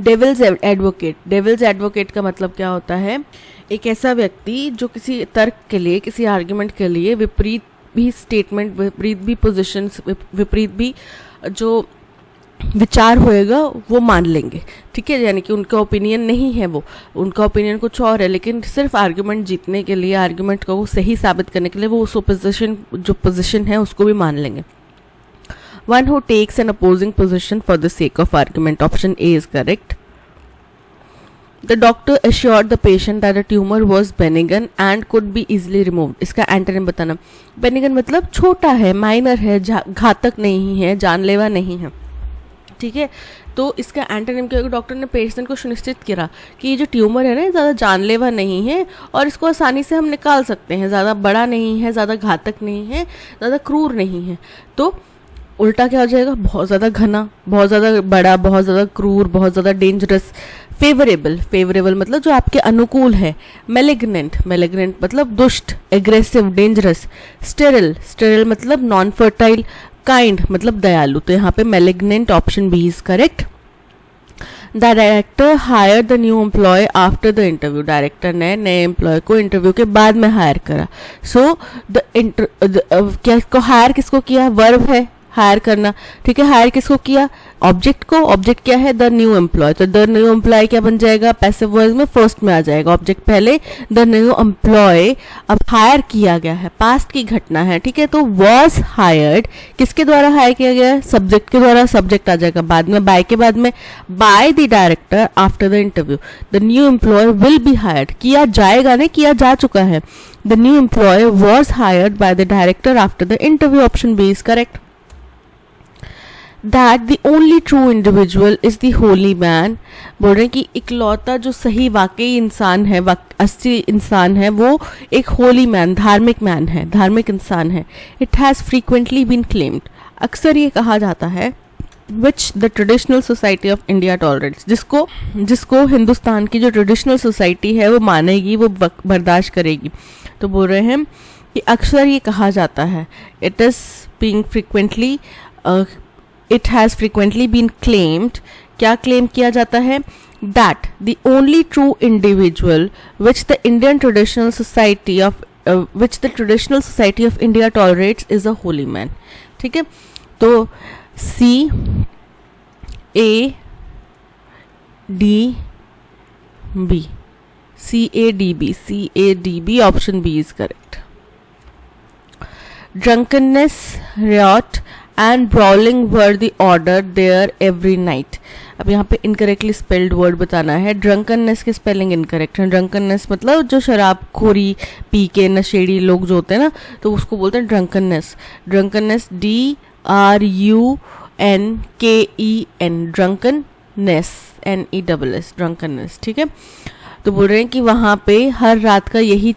Devil's advocate. Devil's advocate का मतलब क्या होता है? एक ऐसा व्यक्ति जो किसी तर्क के लिए, किसी आर्ग्यूमेंट के लिए विपरीत भी स्टेटमेंट, विपरीत भी पोजिशन, विपरीत भी जो विचार होएगा वो मान लेंगे. ठीक है, यानी कि उनका ओपिनियन नहीं है, वो उनका ओपिनियन कुछ और है, लेकिन सिर्फ आर्ग्यूमेंट जीतने के लिए, आर्ग्यूमेंट को सही साबित करने के लिए वो उस पोजिशन है उसको भी मान लेंगे. One who takes an opposing position for the sake of argument. Option A is correct. The doctor assured the patient that the tumor was benign and could be easily removed. इसका antonym बताना. बेनिगन मतलब छोटा है, minor है, घातक नहीं है, जानलेवा नहीं है. ठीक है, तो इसका एंटोनिम क्या होगा? डॉक्टर ने पेशेंट को सुनिश्चित किया कि ये जो ट्यूमर है ना, ज़्यादा जानलेवा नहीं है और इसको आसानी से हम निकाल सकते हैं. ज़्यादा बड़ा नहीं है, ज़्यादा घातक नहीं है, ज़्यादा क्रूर नहीं है. तो उल्टा क्या हो जाएगा? बहुत ज़्यादा घना, बहुत ज़्यादा बड़ा, बहुत ज़्यादा क्रूर, बहुत ज़्यादा डेंजरस. फेवरेबल. फेवरेबल मतलब जो आपके अनुकूल है. मेलिग्नेंट. मेलिग्नेंट मतलब दुष्ट, एग्रेसिव, डेंजरस. स्टेरिल. स्टेरिल मतलब नॉन फर्टाइल. काइंड मतलब दयालु. तो यहाँ पे malignant option B is correct. The director hire the new employ after the interview. Director ने नए एम्प्लॉय को इंटरव्यू के बाद में हायर करा. सो क्या हायर किसको किया? वर्ब है हायर करना. ठीक है, हायर किसको किया? ऑब्जेक्ट को. ऑब्जेक्ट क्या है? The new employ. तो द न्यू एम्प्लॉय क्या बन जाएगा? पैसिव वॉइस में फर्स्ट में आ जाएगा. ऑब्जेक्ट पहले, द न्यू एम्प्लॉय. अब हायर किया गया है, पास्ट की घटना है. ठीक है, तो वॉज हायर्ड किसके द्वारा हायर किया गया है? सब्जेक्ट के द्वारा. सब्जेक्ट आ जाएगा बाद में, बाय के बाद में. By the director after the interview. The new employ will be hired. किया जाएगा, नहीं किया जा चुका है. The new employ was hired by the director after the interview. Option B is correct. That the only true individual is the holy man. बोल रहे हैं कि इकलौता जो सही वाकई इंसान है, असली इंसान है, वो एक होली मैन, धार्मिक मैन है, धार्मिक इंसान है. It has frequently been claimed. अक्सर ये कहा जाता है which the traditional society of India tolerates. जिसको हिंदुस्तान की जो ट्रेडिशनल सोसाइटी है वो मानेगी, वो बर्दाश्त करेगी. तो बोल रहे हैं कि अक्सर ये कहा जाता है. It is being frequently It has frequently been claimed. क्या क्लेम किया जाता है? That the only true individual which the traditional society of India tolerates is a holy man. ठीक है, तो C A D B, C A D B option B is correct. Drunkenness, riot and brawling were the order there every night. अब यहाँ पे incorrectly spelled word बताना है. Drunkenness की spelling incorrect है. ड्रंकननेस मतलब जो शराब खोरी पी के नशेड़ी लोग जो होते हैं ना, तो उसको बोलते हैं drunkenness. Drunkenness DRUNKEN, drunkenness NESS, drunkenness. ठीक है, तो बोल रहे हैं कि वहाँ पे हर रात का यही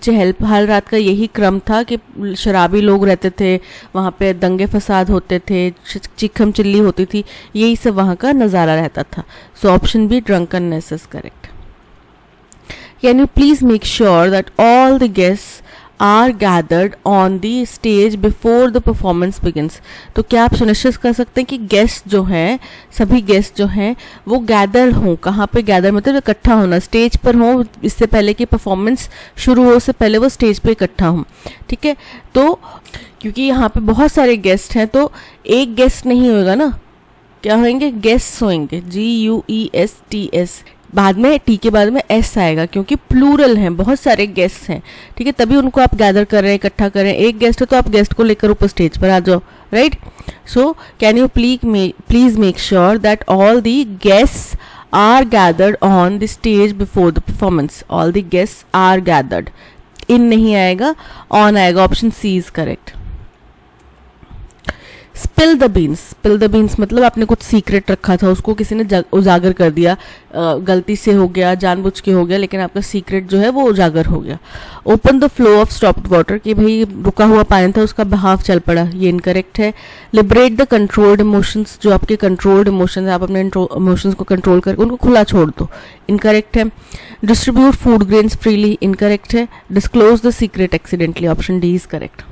क्रम था कि शराबी लोग रहते थे, वहाँ पे दंगे फसाद होते थे, चिखम चिल्ली होती थी, यही सब वहाँ का नज़ारा रहता था. So option B drunkenness is correct. Can you please make sure that all the guests are gathered on the stage before the performance begins. तो क्या आप सुनिश्चित कर सकते हैं कि गेस्ट जो हैं, सभी गेस्ट जो हैं वो गैदर हों. कहाँ पे गैदर मतलब इकट्ठा होना, स्टेज पर हों, इससे पहले कि परफॉर्मेंस शुरू हो से पहले वो स्टेज पे इकट्ठा हों. ठीक है, तो क्योंकि यहाँ पे बहुत सारे गेस्ट हैं तो एक गेस्ट नहीं होगा ना, क्या होंगे? गेस्ट्स होंगे. GUESTS. बाद में टी के बाद में एस आएगा क्योंकि प्लूरल हैं, बहुत सारे गेस्ट हैं. ठीक है, तभी उनको आप गैदर कर रहे हैं, इकट्ठा कर रहे हैं. एक गेस्ट है तो आप गेस्ट को लेकर ऊपर स्टेज पर आ जाओ. Right. So can you please make sure that all the guests are gathered on the stage before the performance. All the guests are gathered. In नहीं आएगा, ऑन आएगा, option C is correct. Spill the beans, spill the beans मतलब आपने कुछ secret रखा था, उसको किसी ने उजागर कर दिया, गलती से हो गया, जानबूझ के हो गया, लेकिन आपका सीक्रेट जो है वो उजागर हो गया। Open the flow of stopped water, कि भाई रुका हुआ पानी था उसका बहाव चल पड़ा, ये इनकरेक्ट है। लिबरेट द कंट्रोल्ड इमोशंस, जो आपके कंट्रोल्ड इमोशंस है, आप अपने इमोशंस को कंट्रोल करके उनको खुला छोड़ दो, इनकरेक्ट है। Distribute food grains freely, incorrect है। Disclose the secret accidentally, option D is correct.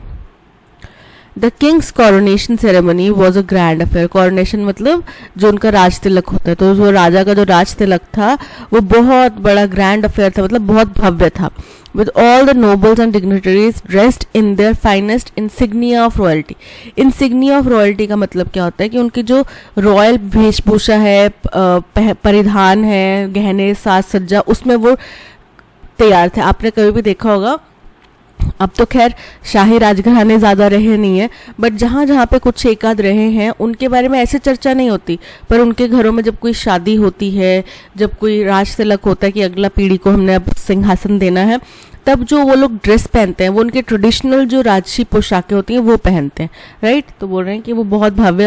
The king's coronation ceremony was a grand affair, coronation मतलब जो उनका राज तिलक होता है, तो जो राजा का जो राज तिलक था वो बहुत बड़ा ग्रैंड अफेयर था, मतलब बहुत भव्य था। With all the nobles and dignitaries dressed in their finest insignia of royalty. Insignia of royalty का मतलब क्या होता है कि उनकी जो रॉयल वेशभूषा है, परिधान है, गहने, साज सज्जा, उसमें वो तैयार थे। आपने कभी भी देखा होगा, अब तो खैर शाही राजघराने ज़्यादा रहे नहीं है, बट जहाँ जहाँ पे कुछ एक आध रहे हैं उनके बारे में ऐसे चर्चा नहीं होती, पर उनके घरों में जब कोई शादी होती है, जब कोई राज तिलक होता है कि अगला पीढ़ी को हमने अब सिंहासन देना है, तब जो वो लोग ड्रेस पहनते हैं वो उनके ट्रेडिशनल जो राजसी पोशाकें होती हैं वो पहनते हैं, राइट। तो बोल रहे हैं कि वो बहुत भव्य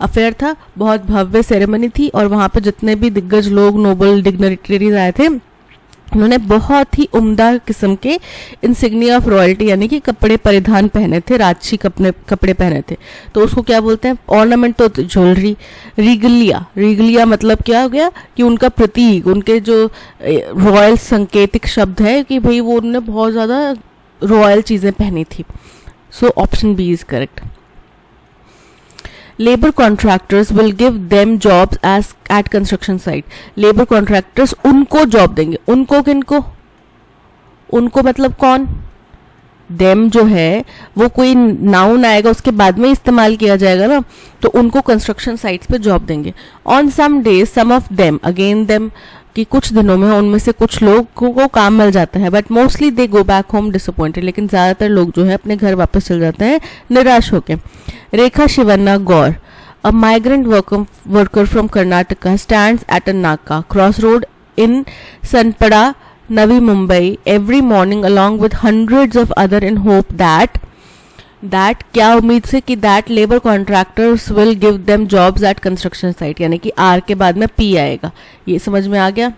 अफेयर था, बहुत भव्य सेरेमनी थी, और वहाँ पे जितने भी दिग्गज लोग, नोबल डिग्निटरीज आए थे, उन्होंने बहुत ही उम्दा किस्म के इंसिग्निया ऑफ रॉयल्टी यानी कि कपड़े परिधान पहने थे, राजसी कपड़े पहने थे। तो उसको क्या बोलते हैं, ऑर्नामेंट तो ज्वेलरी। रिगलिया मतलब क्या हो गया कि उनका प्रतीक, उनके जो रॉयल संकेतिक शब्द है कि भाई वो उन्होंने बहुत ज़्यादा रॉयल चीज़ें पहनी थी। So option B is correct. Labour contractors will give them jobs as at construction site, labour contractors उनको जॉब देंगे, उनको किनको, उनको मतलब कौन, देम जो है वो कोई नाउन आएगा उसके बाद में इस्तेमाल किया जाएगा ना, तो उनको कंस्ट्रक्शन साइट्स पे जॉब देंगे। On some days some of them, again them कि कुछ दिनों में उनमें से कुछ लोगों को काम मिल जाता है, but mostly they go back home disappointed, लेकिन ज़्यादातर लोग जो है अपने घर वापस चल जाते हैं निराश होके। Rekha Shivanna Gaur, a migrant worker from Karnataka stands at a naka cross road in Sanpada, Navi Mumbai every morning along with hundreds of other in hope that क्या उम्मीद से कि that labor contractors will give them jobs at construction site, यानी कि R के बाद में P आएगा। ये समझ में आ गया।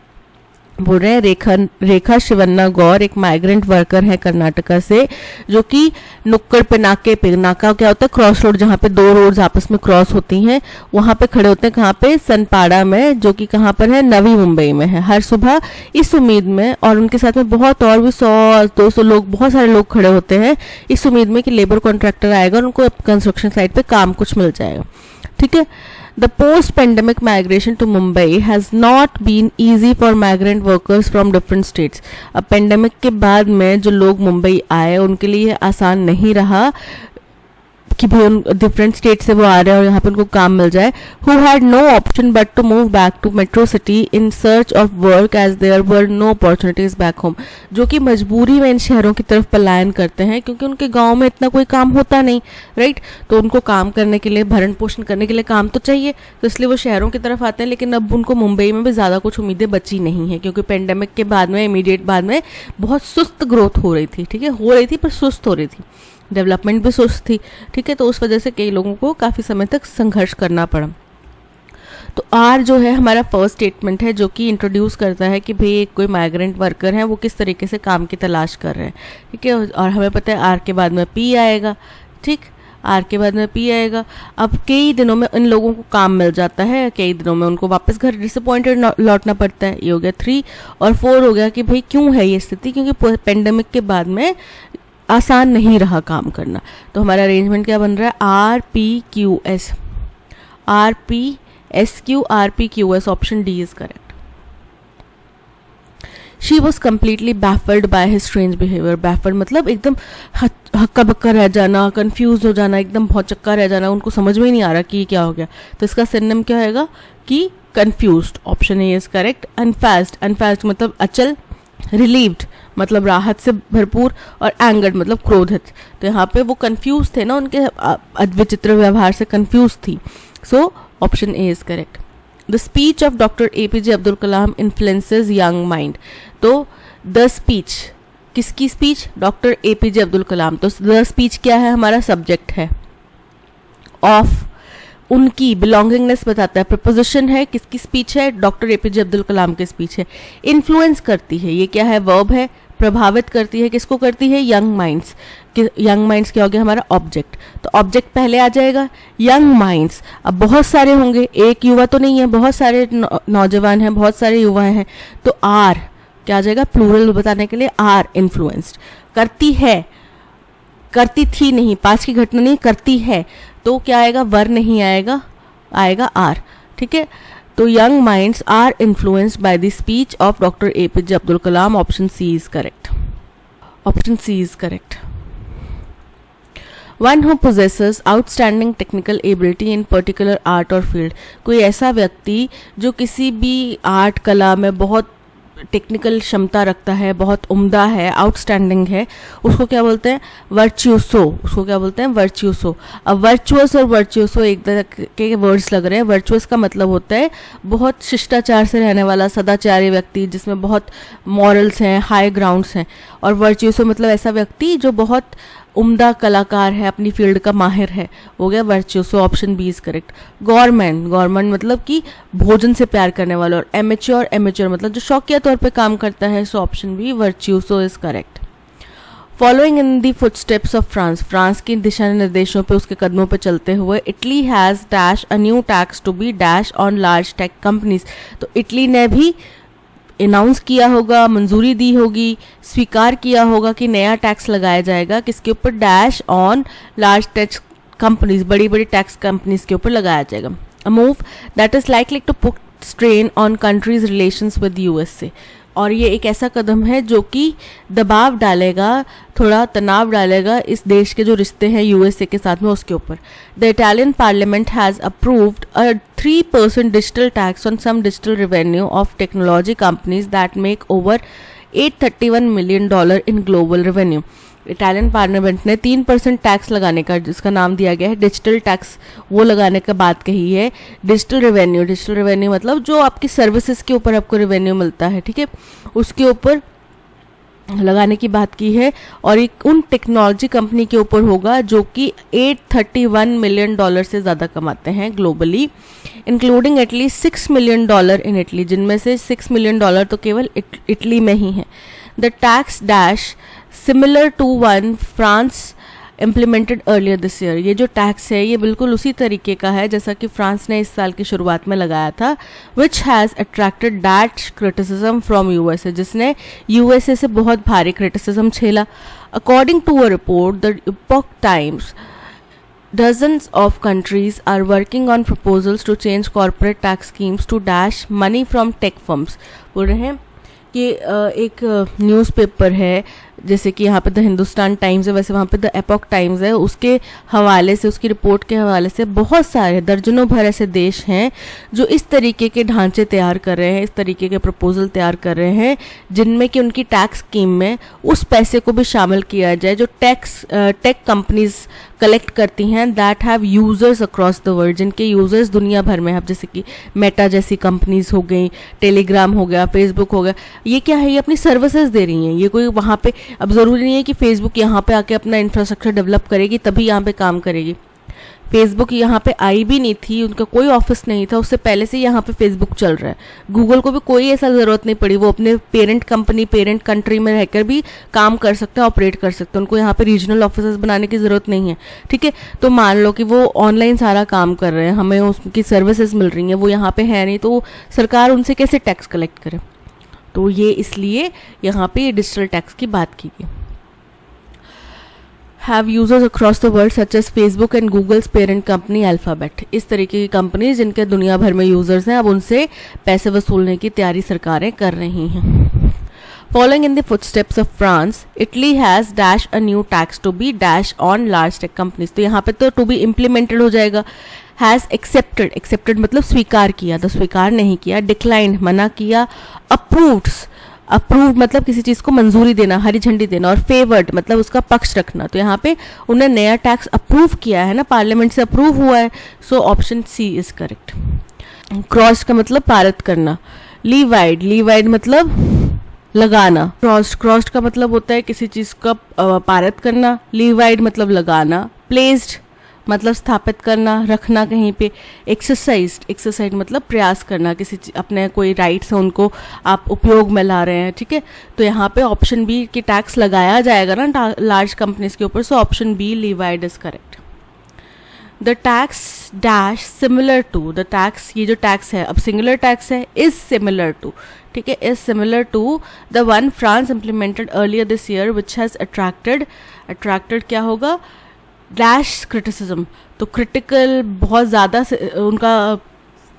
बोल रहे हैं रेखा शिवन्ना गौर एक माइग्रेंट वर्कर है कर्नाटका से, जो कि नुक्कड़ पे, नाका क्या होता है, क्रॉस रोड, जहाँ पे दो रोड्स आपस में क्रॉस होती हैं, वहाँ पे खड़े होते हैं। कहाँ पे, सनपाड़ा में, जो कि कहाँ पर है, नवी मुंबई में है। हर सुबह इस उम्मीद में, और उनके साथ में बहुत और भी 100-200 लोग, बहुत सारे लोग खड़े होते हैं इस उम्मीद में कि लेबर कॉन्ट्रैक्टर आएगा और उनको कंस्ट्रक्शन साइट पे काम कुछ मिल जाएगा। ठीक है। The post-pandemic migration to Mumbai has not been easy for migrant workers from different states. अब पेंडेमिक के बाद में जो लोग मुंबई आए उनके लिए आसान नहीं रहा कि भाई उन डिफरेंट स्टेट से वो आ रहे हैं और यहाँ पे उनको काम मिल जाए। Who had no option but to move back to metro city in search of work as there were no opportunities back home. जो कि मजबूरी में इन शहरों की तरफ पलायन करते हैं क्योंकि उनके गांव में इतना कोई काम होता नहीं, राइट। तो उनको काम करने के लिए, भरण पोषण करने के लिए काम तो चाहिए, तो इसलिए वो शहरों की तरफ आते हैं। लेकिन अब उनको मुंबई में भी ज़्यादा कुछ उम्मीदें बची नहीं है क्योंकि पेंडेमिक के बाद में, इमीडिएट बाद में बहुत सुस्त ग्रोथ हो रही थी। ठीक है, हो रही थी पर सुस्त हो रही थी, डेवलपमेंट भी सुस्त थी। ठीक है, तो उस वजह से कई लोगों को काफ़ी समय तक संघर्ष करना पड़ा। तो आर जो है हमारा फर्स्ट स्टेटमेंट है जो कि इंट्रोड्यूस करता है कि भाई एक कोई माइग्रेंट वर्कर है, वो किस तरीके से काम की तलाश कर रहे हैं। ठीक है, और हमें पता है आर के बाद में पी आएगा। ठीक, आर के बाद में पी आएगा। अब कई दिनों में इन लोगों को काम मिल जाता है, कई दिनों में उनको वापस घर डिसअपॉइंटेड लौटना पड़ता है। ये हो गया 3। और 4 हो गया कि भाई क्यों है ये स्थिति, क्योंकि पेंडेमिक के बाद में आसान नहीं रहा काम करना। तो हमारा अरेंजमेंट क्या बन रहा है, RPQS, RPSQ, RPQS, option D is correct. She was completely baffled by his strange behaviour. Baffled मतलब एकदम हक्का बक्का रह जाना, कंफ्यूज हो जाना, एकदम भौचक्का रह जाना, उनको समझ में ही नहीं आ रहा कि ये क्या हो गया। तो इसका सिनोनिम क्या होगा कि confused, option A is correct. अनफास्ट मतलब अचल, रिलीव्ड मतलब राहत से भरपूर, और एंगर्ड मतलब क्रोधित। तो यहाँ पे वो कंफ्यूज थे ना, उनके विचित्र व्यवहार से कंफ्यूज थी। So option A is correct. The speech of doctor APJ Abdul Kalam influences young mind. तो द स्पीच किसकी स्पीच? डॉक्टर एपीजे अब्दुल कलाम। तो द स्पीच क्या है? हमारा सब्जेक्ट है। ऑफ उनकी बिलोंगिंगनेस बताता है, प्रपोजिशन है, किसकी स्पीच है? डॉक्टर एपीजे अब्दुल कलाम की स्पीच है। इन्फ्लुएंस करती है, ये क्या है? वर्ब है। प्रभावित करती है, किसको करती है? Young minds. यंग माइंड्स क्या हो गया? हमारा ऑब्जेक्ट। तो ऑब्जेक्ट पहले आ जाएगा, यंग माइंड्स। अब बहुत सारे होंगे, एक युवा तो नहीं है, बहुत सारे नौजवान हैं, बहुत सारे युवा हैं, तो आर क्या आ जाएगा? प्लूरल बताने के लिए आर इन्फ्लुएंस्ड। करती है, करती थी नहीं, पास की घटना नहीं, करती है, तो क्या आएगा? वर नहीं आएगा, आएगा आर। ठीक है, तो young minds are influenced by the speech of doctor APJ Abdul Kalam. Option C is correct. Option C is correct. One who possesses outstanding technical ability in particular art or field, कोई ऐसा व्यक्ति जो किसी भी आर्ट कला में बहुत टेक्निकल क्षमता रखता है, बहुत उम्दा है, आउटस्टैंडिंग है, उसको क्या बोलते हैं? वर्च्यूसो। उसको क्या बोलते हैं? वर्च्यूसो। अब वर्चुअस और वर्च्यूसो एक तरह के वर्ड्स लग रहे हैं। वर्चुअस का मतलब होता है बहुत शिष्टाचार से रहने वाला, सदाचारी व्यक्ति, जिसमें बहुत मॉरल्स हैं, हाई ग्राउंड्स हैं। और वर्च्यूसो मतलब ऐसा व्यक्ति जो बहुत उम्दा कलाकार है, अपनी फील्ड का माहिर है, हो गया virtuoso. Option B is correct. Government, government मतलब कि भोजन से प्यार करने वाला। और एमेच्योर, एमेच्योर मतलब जो शौकिया तौर पे काम करता है। So option B virtuoso is correct. Following in the footsteps of France, France के दिशा निर्देशों पे, उसके कदमों पे चलते हुए, Italy has dash a new tax to be dash on large tech companies. तो इटली ने भी अनाउंस किया होगा, मंजूरी दी होगी, स्वीकार किया होगा कि नया टैक्स लगाया जाएगा, किसके ऊपर? Dash on large tax companies, बड़ी बड़ी टैक्स कंपनीज के ऊपर लगाया जाएगा। A move that is likely to put strain on countries relations with USA. और ये एक ऐसा कदम है जो कि दबाव डालेगा, थोड़ा तनाव डालेगा इस देश के जो रिश्ते हैं यूएसए के साथ में, उसके ऊपर। The Italian parliament has approved a 3% digital tax on some digital revenue of technology companies that make over $831 million in global revenue. Italian parliament ने 3% टैक्स लगाने का, जिसका नाम दिया गया है डिजिटल टैक्स, वो लगाने का बात कही है। डिजिटल रेवेन्यू, डिजिटल रेवेन्यू मतलब जो आपकी सर्विसेज के ऊपर आपको रेवेन्यू मिलता है, ठीक है, उसके ऊपर लगाने की बात की है। और एक उन टेक्नोलॉजी कंपनी के ऊपर होगा जो कि $831 million से ज़्यादा कमाते हैं globally, including at least $6 million in Italy, जिनमें से $6 million तो केवल इटली में ही है। The tax dash similar to one France implemented earlier this year. ये जो टैक्स है ये बिल्कुल उसी तरीके का है जैसा कि फ्रांस ने इस साल की शुरुआत में लगाया था, which has attracted that criticism from USA, जिसने यूएसए से बहुत भारी क्रिटिसिज्म झेला। According to a report the Epoch Times, dozens of countries are working on proposals to change corporate tax schemes to dash money from tech firms। बोल रहे हैं कि एक न्यूज़पेपर है, जैसे कि यहाँ पे द हिंदुस्तान टाइम्स है, वैसे वहाँ पे द एपॉक टाइम्स है, उसके हवाले से, उसकी रिपोर्ट के हवाले से बहुत सारे दर्जनों भर ऐसे देश हैं जो इस तरीके के ढांचे तैयार कर रहे हैं, इस तरीके के प्रपोजल तैयार कर रहे हैं, जिनमें कि उनकी टैक्स स्कीम में उस पैसे को भी शामिल किया जाए जो टेक कंपनीज कलेक्ट करती हैं, that have users across the world, जिनके यूजर्स दुनिया भर में हैं। जैसे कि मेटा जैसी कंपनीज हो गई, टेलीग्राम हो गया, फेसबुक हो गया, ये क्या है? ये अपनी सर्विसेज दे रही हैं। ये कोई वहाँ पे, अब ज़रूरी नहीं है कि फेसबुक यहाँ पे आके अपना इंफ्रास्ट्रक्चर डेवलप करेगी तभी यहाँ पे काम करेगी। फेसबुक यहाँ पे आई भी नहीं थी, उनका कोई ऑफिस नहीं था, उससे पहले से यहाँ पे फेसबुक चल रहा है। गूगल को भी कोई ऐसा ज़रूरत नहीं पड़ी, वो अपने पेरेंट कंपनी, पेरेंट कंट्री में रहकर भी काम कर सकते हैं, ऑपरेट कर सकते हैं, उनको यहाँ पे रीजनल ऑफिस बनाने की ज़रूरत नहीं है, ठीक है। तो मान लो कि वो ऑनलाइन सारा काम कर रहे हैं, हमें उसकी सर्विसेज मिल रही हैं, वो यहाँ पे है नहीं, तो सरकार उनसे कैसे टैक्स कलेक्ट करे? तो ये इसलिए यहाँ पे डिजिटल टैक्स की बात की गई। Have users across the world such as Facebook and Google's parent company Alphabet. इस तरीके की कंपनी जिनके दुनिया भर में यूजर्स हैं, अब उनसे पैसे वसूलने की तैयारी सरकारें कर रही हैं। Following in the footsteps of France, Italy has dash a new tax to be dash on large tech companies. तो यहाँ पे तो टू बी इम्प्लीमेंटेड हो जाएगा। हैज़ एक्सेप्टेड, एक्सेप्टेड मतलब स्वीकार किया, तो स्वीकार नहीं किया। डिक्लाइंड मना किया। अप्रूव्ड्स, अप्रूव मतलब किसी चीज़ को मंजूरी देना, हरी झंडी देना। और फेवर्ड मतलब उसका पक्ष रखना। तो यहाँ पे उन्हें नया टैक्स अप्रूव किया है ना, पार्लियामेंट से अप्रूव हुआ है। So option C is correct. Cross का मतलब पारित करना। लीवाइड, लीवाइड मतलब लगाना। क्रॉस्ड का मतलब होता है किसी चीज का पारित करना। लीवाइड मतलब लगाना। प्लेस्ड मतलब स्थापित करना, रखना कहीं पे। एक्सरसाइज मतलब प्रयास करना, किसी अपने कोई राइट्स हैं उनको आप उपयोग में ला रहे हैं, ठीक है। तो यहाँ पे ऑप्शन बी की टैक्स लगाया जाएगा ना लार्ज कंपनीज के ऊपर, so option B levied is correct. The tax dash similar to, the tax, ये जो टैक्स है अब सिंगुलर टैक्स है, इज सिमिलर टू, ठीक है, is similar to the one France implemented earlier this year which has attracted क्या होगा, dash criticism. तो क्रिटिकल बहुत ज़्यादा उनका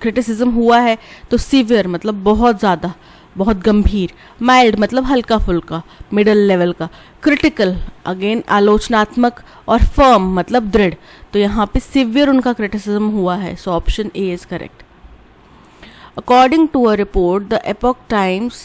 क्रिटिसिज्म हुआ है, तो सीवियर मतलब बहुत ज़्यादा, बहुत गंभीर। माइल्ड मतलब हल्का फुल्का, मिडल लेवल का। क्रिटिकल अगेन आलोचनात्मक, और फर्म मतलब दृढ़। तो यहाँ पे सीवियर उनका क्रिटिसिज्म हुआ है, so option A is correct. According to a report, the Epoch Times,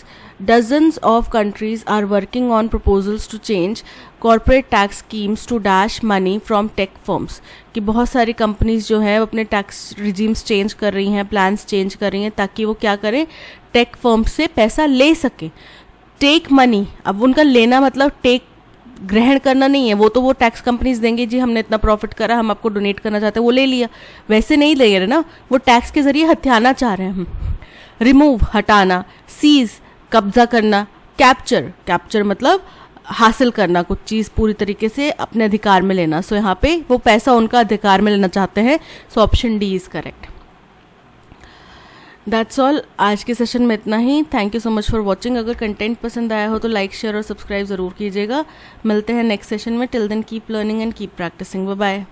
dozens of countries are working on proposals to change corporate tax schemes to dash money from tech firms. कि बहुत सारी companies जो है अपने tax regimes change कर रही हैं, plans change कर रही हैं, ताकि वो क्या करें, टेक फर्म्स से पैसा ले सकें। टेक मनी, अब उनका लेना मतलब टेक ग्रहण करना नहीं है, वो टैक्स कंपनीज देंगे, जी हमने इतना प्रॉफिट करा, हम आपको डोनेट करना चाहते हैं, वो ले लिया, वैसे नहीं ले रहे ना, वो टैक्स के जरिए हथियाना चाह रहे हैं हम। रिमूव हटाना, सीज कब्जा करना, कैप्चर मतलब हासिल करना, कुछ चीज़ पूरी तरीके से अपने अधिकार में लेना। सो यहाँ पे वो पैसा उनका अधिकार में लेना चाहते हैं, so option D is correct. That's all, आज के सेशन में इतना ही। Thank you so much for watching. अगर कंटेंट पसंद आया हो तो लाइक, शेयर और सब्सक्राइब ज़रूर कीजिएगा। मिलते हैं नेक्स्ट सेशन में। Till then keep learning and keep practising. Bye bye.